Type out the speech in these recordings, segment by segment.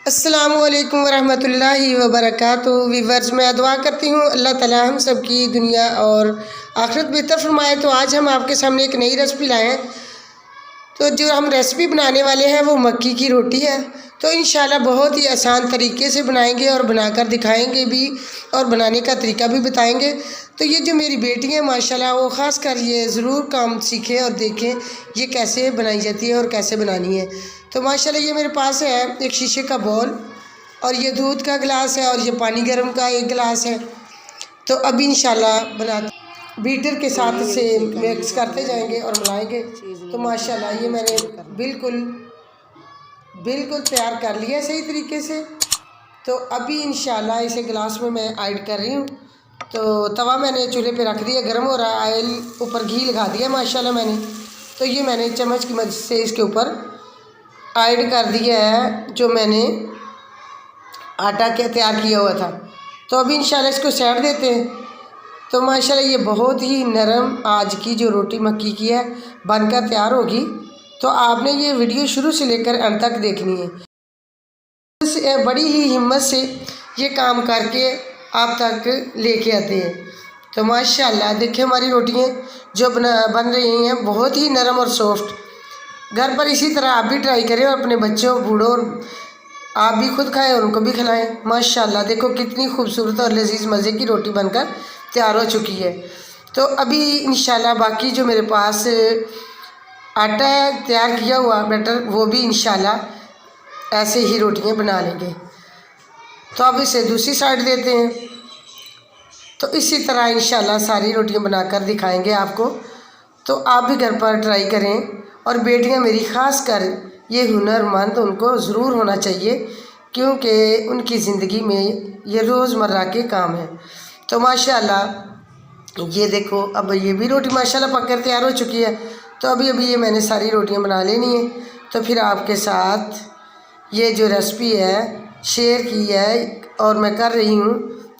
अस्सलामुअलैकुम वरहमतुल्लाहि वबरकातुहू। वीवर्स, मैं दुआ करती हूँ अल्लाह ताला हम सब की दुनिया और आखिरत बेहतर फरमाए। तो आज हम आपके सामने एक नई रेसिपी लाए हैं। तो जो हम रेसिपी बनाने वाले हैं वो मक्की की रोटी है। तो इंशाल्लाह बहुत ही आसान तरीके से बनाएंगे और बनाकर दिखाएंगे भी और बनाने का तरीका भी बताएंगे। तो ये जो मेरी बेटी है माशाल्लाह, वो ख़ास कर ये ज़रूर काम सीखें और देखें ये कैसे बनाई जाती है और कैसे बनानी है। तो माशाल्लाह ये मेरे पास है एक शीशे का बॉल और ये दूध का गिलास है और ये पानी गर्म का एक गिलास है। तो अभी इंशाल्लाह बनाते बीटर के साथ से मिक्स करते जाएंगे और मिलाएंगे। तो माशाल्लाह ये मैंने बिल्कुल तैयार कर लिया सही तरीके से। तो अभी इंशाल्लाह इसे गिलास में मैं ऐड कर रही हूँ। तो तवा मैंने चूल्हे पे रख दिया, गर्म हो रहा है, ऑयल ऊपर घी लगा दिया माशाल्लाह मैंने। तो ये मैंने चम्मच की मदद से इसके ऊपर ऐड कर दिया है जो मैंने आटा के तैयार किया हुआ था। तो अभी इंशाल्लाह इसको सेट देते हैं। तो माशाल्लाह ये बहुत ही नरम आज की जो रोटी मक्की की है बनकर तैयार होगी। तो आपने ये वीडियो शुरू से लेकर अंत तक देखनी है। बड़ी ही हिम्मत से ये काम करके आप तक लेके आते हैं। तो माशाल्लाह देखिए हमारी रोटियाँ जो बन रही हैं बहुत ही नरम और सॉफ्ट। घर पर इसी तरह आप भी ट्राई करें और अपने बच्चों बूढ़ों और आप भी खुद खाएं और उनको भी खिलाएं। माशाल्लाह देखो कितनी खूबसूरत और लजीज मज़े की रोटी बनकर तैयार हो चुकी है। तो अभी इंशाल्लाह बाकी जो मेरे पास आटा तैयार किया हुआ बैटर वो भी इंशाल्लाह ऐसे ही रोटियां बना लेंगे। तो अब इसे दूसरी साइड देते हैं। तो इसी तरह इंशाल्लाह सारी रोटियां बनाकर दिखाएंगे आपको। तो आप भी घर पर ट्राई करें। और बेटियां मेरी ख़ास कर ये हुनरमंद उनको ज़रूर होना चाहिए क्योंकि उनकी ज़िंदगी में ये रोज़मर्रा के काम है। तो माशाल्लाह ये देखो अब ये भी रोटी माशाल्लाह पककर तैयार हो चुकी है। तो अभी ये मैंने सारी रोटियां बना लेनी है। तो फिर आपके साथ ये जो रेसिपी है शेयर की है और मैं कर रही हूँ।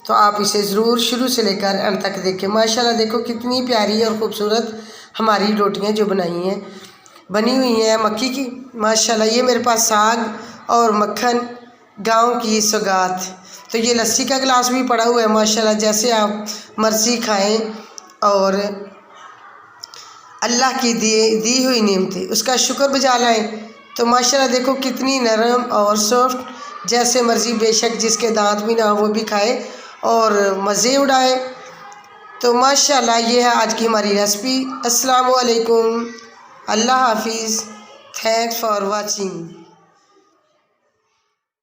तो आप इसे ज़रूर शुरू से लेकर अंत तक देखें। माशाल्लाह देखो कितनी प्यारी और ख़ूबसूरत हमारी रोटियाँ जो बनी हुई हैं मक्की की। माशाल्लाह ये मेरे पास साग और मक्खन गांव की सौगात। तो ये लस्सी का गिलास भी पड़ा हुआ है माशाल्लाह। जैसे आप मर्ज़ी खाएं और अल्लाह की दी हुई नेमतें उसका शुक्र बजा लाएं। तो माशाल्लाह देखो कितनी नरम और सॉफ्ट, जैसे मर्ज़ी बेशक जिसके दांत भी ना हो वो भी खाए और मज़े उड़ाए। तो माशाल्लाह ये है आज की हमारी रेसिपी। अस्सलामु अलैकुम, अल्लाह हाफिज़, थैंक्स फॉर वाचिंग।